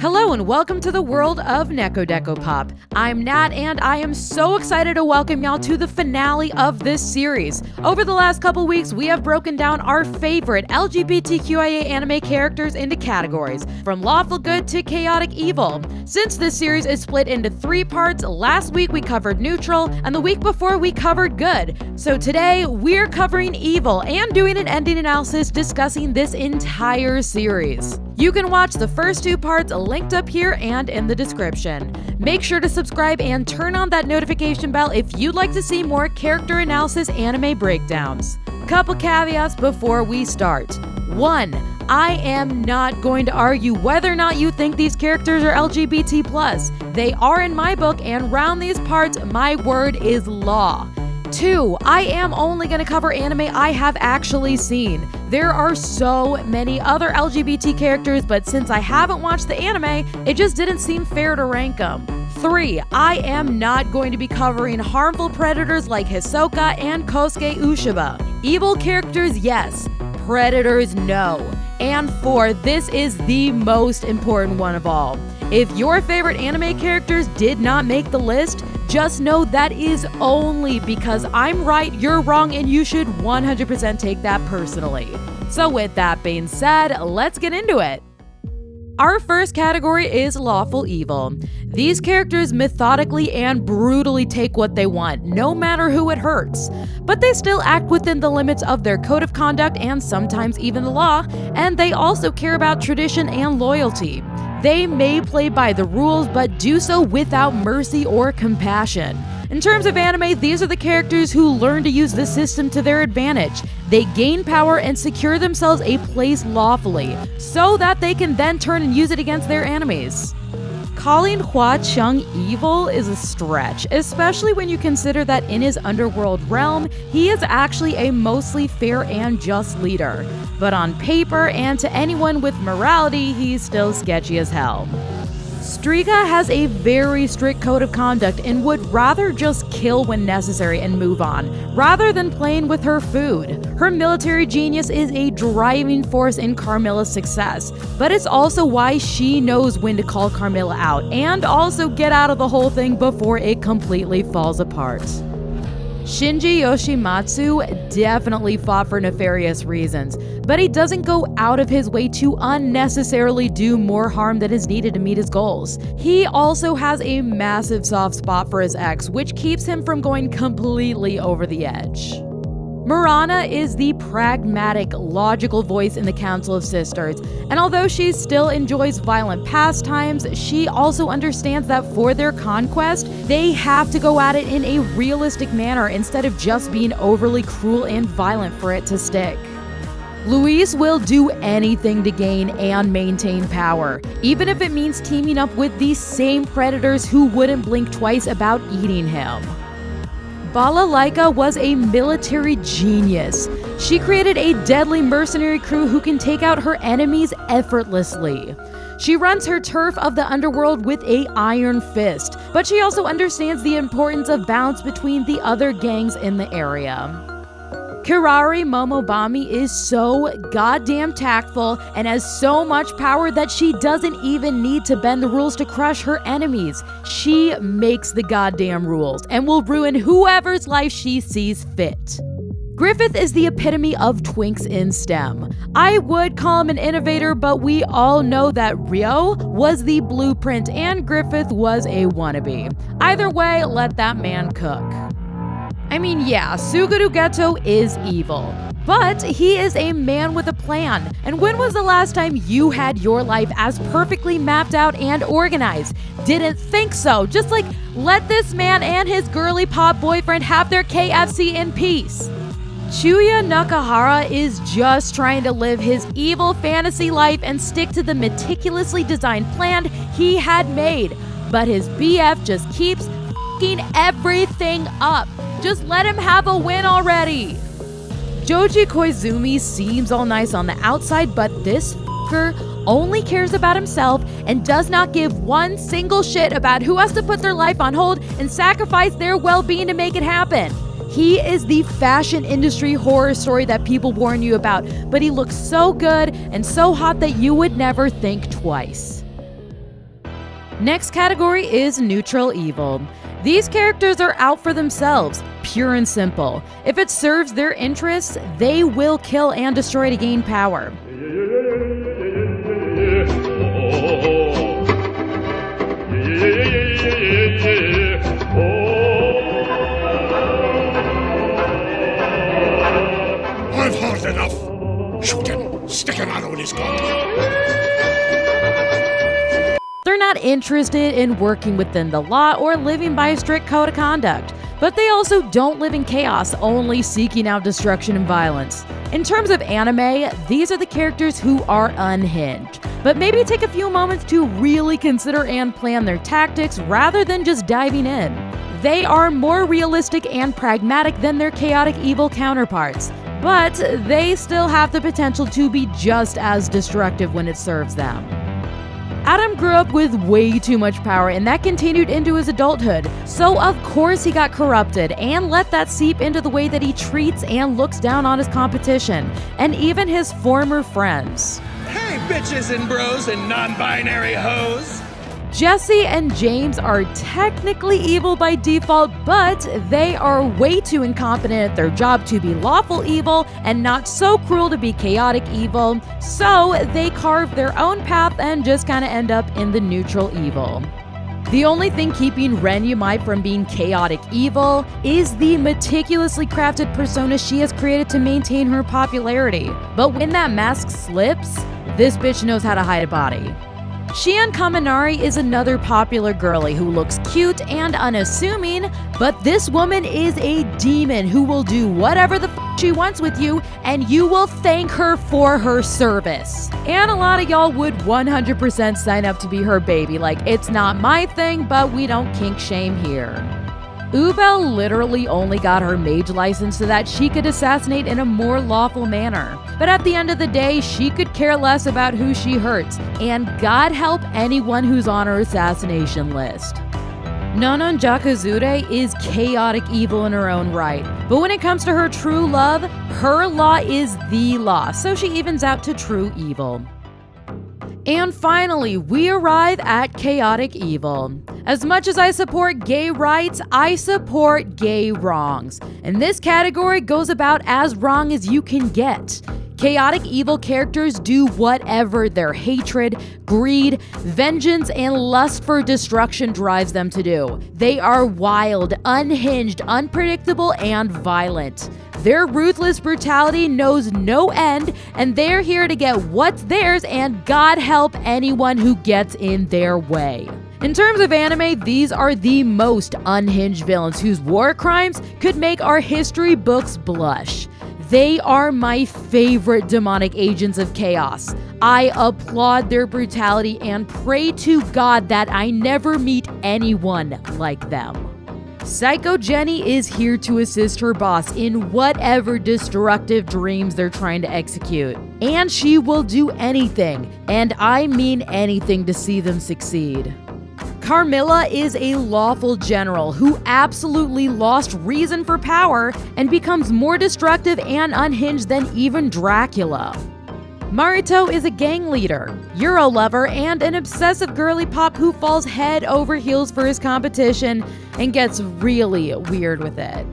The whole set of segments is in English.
Hello and welcome to the world of Neko Pop. I'm Nat and I am so excited to welcome y'all to the finale of this series. Over the last couple weeks, we have broken down our favorite LGBTQIA anime characters into categories, from Lawful Good to Chaotic Evil. Since this series is split into 3 parts, last week we covered Neutral and the week before we covered Good. So today we're covering Evil and doing an ending analysis discussing this entire series. You can watch the first 2 parts linked up here and in the description. Make sure to subscribe and turn on that notification bell if you'd like to see more character analysis anime breakdowns. Couple caveats before we start. 1. I am not going to argue whether or not you think these characters are LGBT+. They are in my book, and round these parts, my word is law. 2. I am only going to cover anime I have actually seen. There are so many other LGBT characters, but since I haven't watched the anime, it just didn't seem fair to rank them. 3. I am not going to be covering harmful predators like Hisoka and Kosuke Ushiba. Evil characters, yes. Predators, no. And 4. This is the most important one of all. If your favorite anime characters did not make the list, just know that is only because I'm right, you're wrong, and you should 100% take that personally. So with that being said, let's get into it. Our first category is Lawful Evil. These characters methodically and brutally take what they want, no matter who it hurts. But they still act within the limits of their code of conduct and sometimes even the law, and they also care about tradition and loyalty. They may play by the rules, but do so without mercy or compassion. In terms of anime, these are the characters who learn to use the system to their advantage. They gain power and secure themselves a place lawfully, so that they can then turn and use it against their enemies. Calling Hua Chung evil is a stretch, especially when you consider that in his underworld realm, he is actually a mostly fair and just leader. But on paper, and to anyone with morality, he's still sketchy as hell. Strika has a very strict code of conduct and would rather just kill when necessary and move on, rather than playing with her food. Her military genius is a driving force in Carmilla's success, but it's also why she knows when to call Carmilla out, and also get out of the whole thing before it completely falls apart. Shinji Yoshimatsu definitely fought for nefarious reasons, but he doesn't go out of his way to unnecessarily do more harm than is needed to meet his goals. He also has a massive soft spot for his ex, which keeps him from going completely over the edge. Mirana is the pragmatic, logical voice in the Council of Sisters, and although she still enjoys violent pastimes, she also understands that for their conquest, they have to go at it in a realistic manner instead of just being overly cruel and violent for it to stick. Luis will do anything to gain and maintain power, even if it means teaming up with these same predators who wouldn't blink twice about eating him. Balalaika was a military genius. She created a deadly mercenary crew who can take out her enemies effortlessly. She runs her turf of the underworld with an iron fist, but she also understands the importance of balance between the other gangs in the area. Kirari Momobami is so goddamn tactful and has so much power that she doesn't even need to bend the rules to crush her enemies. She makes the goddamn rules and will ruin whoever's life she sees fit. Griffith is the epitome of twinks in STEM. I would call him an innovator, but we all know that Ryo was the blueprint and Griffith was a wannabe. Either way, let that man cook. I mean, yeah, Suguru Geto is evil, but he is a man with a plan. And when was the last time you had your life as perfectly mapped out and organized? Didn't think so. Just like, let this man and his girly pop boyfriend have their KFC in peace. Chuya Nakahara is just trying to live his evil fantasy life and stick to the meticulously designed plan he had made. But his BF just keeps f***ing everything up. Just let him have a win already. Joji Koizumi seems all nice on the outside, but this f***er only cares about himself and does not give one single shit about who has to put their life on hold and sacrifice their well-being to make it happen. He is the fashion industry horror story that people warn you about, but he looks so good and so hot that you would never think twice. Next category is neutral evil. These characters are out for themselves, pure and simple. If it serves their interests, they will kill and destroy to gain power. I've heard enough. Shoot him. Stick an arrow in his gauntlet. They're not interested in working within the law or living by a strict code of conduct, but they also don't live in chaos, only seeking out destruction and violence. In terms of anime, these are the characters who are unhinged, but maybe take a few moments to really consider and plan their tactics rather than just diving in. They are more realistic and pragmatic than their chaotic evil counterparts, but they still have the potential to be just as destructive when it serves them. Adam grew up with way too much power, and that continued into his adulthood. So of course he got corrupted and let that seep into the way that he treats and looks down on his competition, and even his former friends. Hey bitches and bros and non-binary hoes! Jesse and James are technically evil by default, but they are way too incompetent at their job to be lawful evil and not so cruel to be chaotic evil, so they carve their own path and just kind of end up in the neutral evil. The only thing keeping Ren Yamai from being chaotic evil is the meticulously crafted persona she has created to maintain her popularity. But when that mask slips, this bitch knows how to hide a body. Shion Kaminari is another popular girly who looks cute and unassuming, but this woman is a demon who will do whatever the she wants with you, and you will thank her for her service. And a lot of y'all would 100% sign up to be her baby. Like, it's not my thing, but we don't kink shame here. Ubel literally only got her mage license so that she could assassinate in a more lawful manner. But at the end of the day, she could care less about who she hurts, and God help anyone who's on her assassination list. Nanon Jakuzure is chaotic evil in her own right, but when it comes to her true love, her law is the law, so she evens out to true evil. And finally, we arrive at chaotic evil. As much as I support gay rights, I support gay wrongs. And this category goes about as wrong as you can get. Chaotic evil characters do whatever their hatred, greed, vengeance, and lust for destruction drives them to do. They are wild, unhinged, unpredictable, and violent. Their ruthless brutality knows no end, and they're here to get what's theirs, and God help anyone who gets in their way. In terms of anime, these are the most unhinged villains whose war crimes could make our history books blush. They are my favorite demonic agents of chaos. I applaud their brutality and pray to God that I never meet anyone like them. Psycho Jenny is here to assist her boss in whatever destructive dreams they're trying to execute. And she will do anything, and I mean anything, to see them succeed. Carmilla is a lawful general who absolutely lost reason for power and becomes more destructive and unhinged than even Dracula. Marito is a gang leader, Euro lover, and an obsessive girly pop who falls head over heels for his competition and gets really weird with it.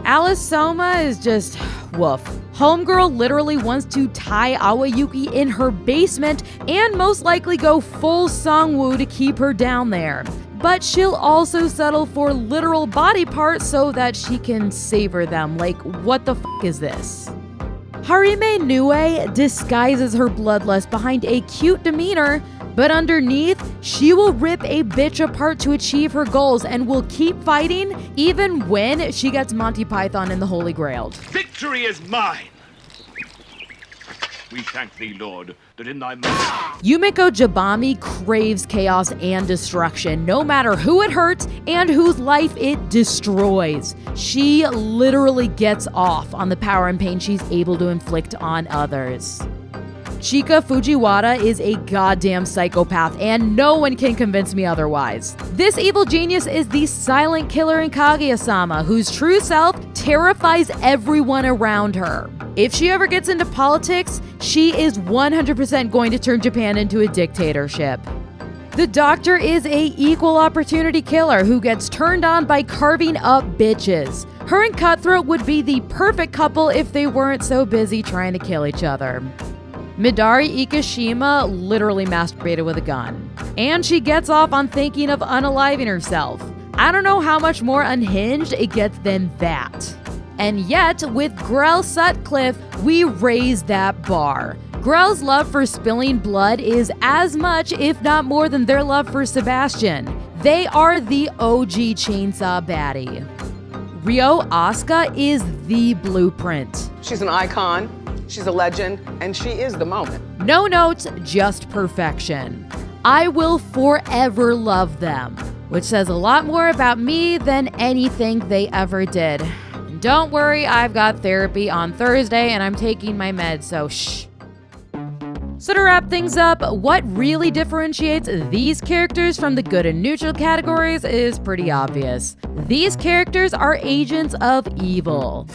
Alice Soma is just woof. Homegirl literally wants to tie Awayuki in her basement and most likely go full Songwoo to keep her down there. But she'll also settle for literal body parts so that she can savor them. Like, what the f is this? Harime Nue disguises her bloodlust behind a cute demeanor, but underneath, she will rip a bitch apart to achieve her goals and will keep fighting even when she gets Monty Python and the Holy Grail. Victory is mine! We thank thee, Lord, that in thy mercy... Yumiko Jabami craves chaos and destruction, no matter who it hurts and whose life it destroys. She literally gets off on the power and pain she's able to inflict on others. Chika Fujiwara is a goddamn psychopath, and no one can convince me otherwise. This evil genius is the silent killer in Kaguya-sama, whose true self terrifies everyone around her. If she ever gets into politics, she is 100% going to turn Japan into a dictatorship. The Doctor is a equal opportunity killer who gets turned on by carving up bitches. Her and Cutthroat would be the perfect couple if they weren't so busy trying to kill each other. Midori Ikishima literally masturbated with a gun. And she gets off on thinking of unaliving herself. I don't know how much more unhinged it gets than that. And yet, with Grell Sutcliffe, we raise that bar. Grell's love for spilling blood is as much, if not more, than their love for Sebastian. They are the OG chainsaw baddie. Ryo Asuka is the blueprint. She's an icon, she's a legend, and she is the moment. No notes, just perfection. I will forever love them, which says a lot more about me than anything they ever did. And don't worry, I've got therapy on Thursday and I'm taking my meds, so shh. So to wrap things up, what really differentiates these characters from the good and neutral categories is pretty obvious. These characters are agents of evil.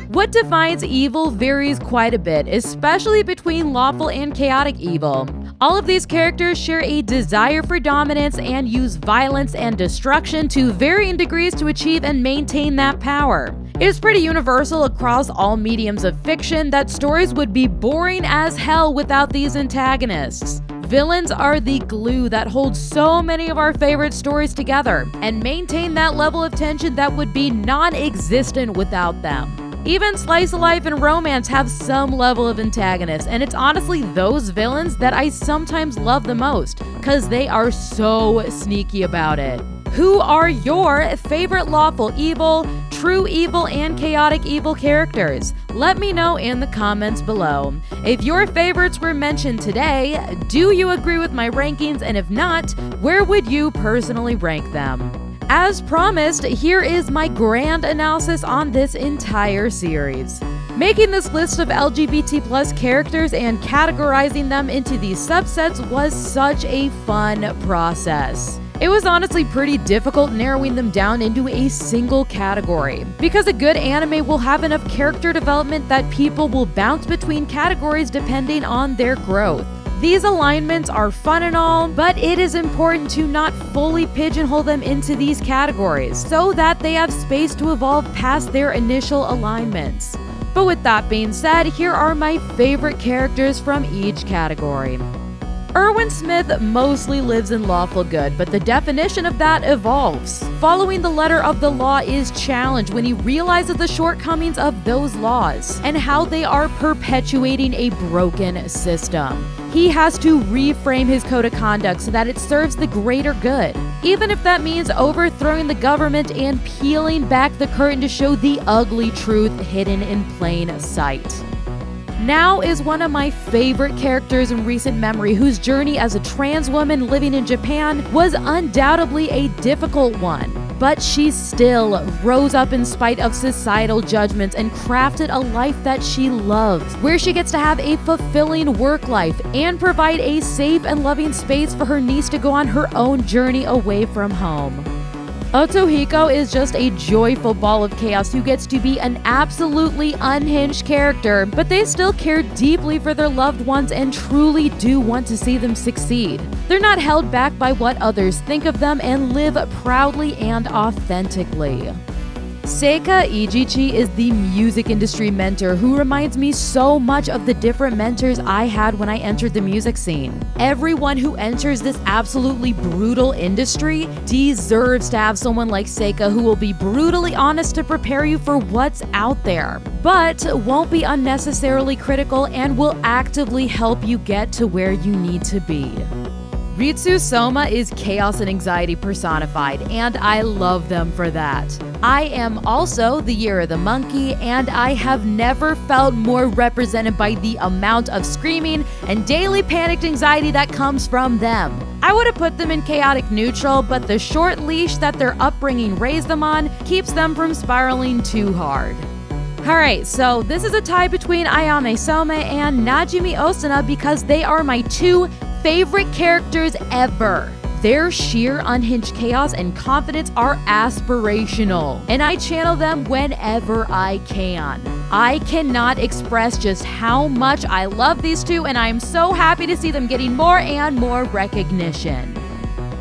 What defines evil varies quite a bit, especially between lawful and chaotic evil. All of these characters share a desire for dominance and use violence and destruction to varying degrees to achieve and maintain that power. It's pretty universal across all mediums of fiction that stories would be boring as hell without these antagonists. Villains are the glue that holds so many of our favorite stories together and maintain that level of tension that would be non-existent without them. Even slice of life and romance have some level of antagonist, and it's honestly those villains that I sometimes love the most, cause they are so sneaky about it. Who are your favorite lawful evil, true evil, and chaotic evil characters? Let me know in the comments below. If your favorites were mentioned today, do you agree with my rankings, and if not, where would you personally rank them? As promised, here is my grand analysis on this entire series. Making this list of LGBT+ characters and categorizing them into these subsets was such a fun process. It was honestly pretty difficult narrowing them down into a single category, because a good anime will have enough character development that people will bounce between categories depending on their growth. These alignments are fun and all, but it is important to not fully pigeonhole them into these categories so that they have space to evolve past their initial alignments. But with that being said, here are my favorite characters from each category. Erwin Smith mostly lives in lawful good, but the definition of that evolves. Following the letter of the law is challenged when he realizes the shortcomings of those laws and how they are perpetuating a broken system. He has to reframe his code of conduct so that it serves the greater good, even if that means overthrowing the government and peeling back the curtain to show the ugly truth hidden in plain sight. Now is one of my favorite characters in recent memory, whose journey as a trans woman living in Japan was undoubtedly a difficult one. But she still rose up in spite of societal judgments and crafted a life that she loves, where she gets to have a fulfilling work life and provide a safe and loving space for her niece to go on her own journey away from home. Otohiko is just a joyful ball of chaos who gets to be an absolutely unhinged character, but they still care deeply for their loved ones and truly do want to see them succeed. They're not held back by what others think of them and live proudly and authentically. Seika Ijichi is the music industry mentor who reminds me so much of the different mentors I had when I entered the music scene. Everyone who enters this absolutely brutal industry deserves to have someone like Seika who will be brutally honest to prepare you for what's out there, but won't be unnecessarily critical and will actively help you get to where you need to be. Ritsu Soma is chaos and anxiety personified, and I love them for that. I am also the Year of the Monkey, and I have never felt more represented by the amount of screaming and daily panicked anxiety that comes from them. I would have put them in chaotic neutral, but the short leash that their upbringing raised them on keeps them from spiraling too hard. Alright, so this is a tie between Ayame Soma and Najimi Osuna because they are my two favorite characters ever. Their sheer unhinged chaos and confidence are aspirational, and I channel them whenever I can. I cannot express just how much I love these two, and I am so happy to see them getting more and more recognition.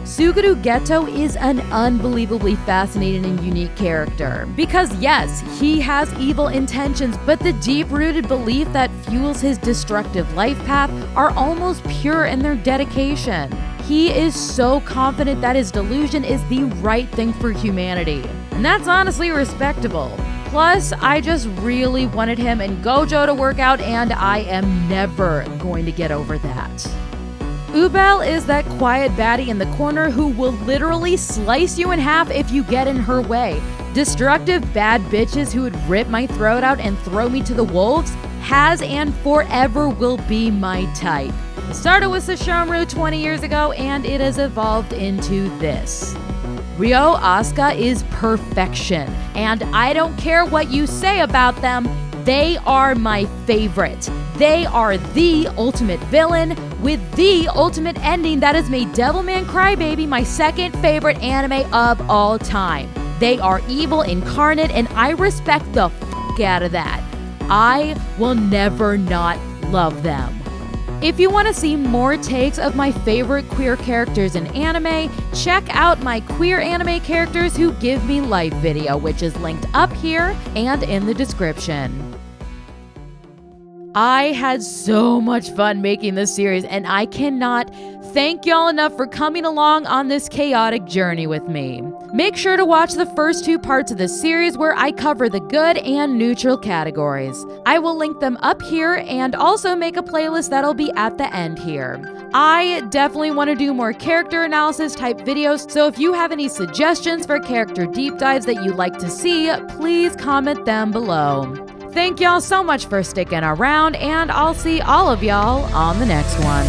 Suguru Geto is an unbelievably fascinating and unique character. Because yes, he has evil intentions, but the deep-rooted belief that fuels his destructive life path are almost pure in their dedication. He is so confident that his delusion is the right thing for humanity. And that's honestly respectable. Plus, I just really wanted him and Gojo to work out, and I am never going to get over that. Ubel is that quiet baddie in the corner who will literally slice you in half if you get in her way. Destructive bad bitches who would rip my throat out and throw me to the wolves has and forever will be my type. It started with Sesshomaru 20 years ago, and it has evolved into this. Ryo Asuka is perfection, and I don't care what you say about them, they are my favorite. They are the ultimate villain with the ultimate ending that has made Devilman Crybaby my second favorite anime of all time. They are evil incarnate, and I respect the f*** out of that. I will never not love them. If you want to see more takes of my favorite queer characters in anime, check out my Queer Anime Characters Who Give Me Life video, which is linked up here and in the description. I had so much fun making this series, and I cannot thank y'all enough for coming along on this chaotic journey with me. Make sure to watch the first 2 parts of this series where I cover the good and neutral categories. I will link them up here and also make a playlist that'll be at the end here. I definitely want to do more character analysis type videos, so if you have any suggestions for character deep dives that you'd like to see, please comment them below. Thank y'all so much for sticking around, and I'll see all of y'all on the next one.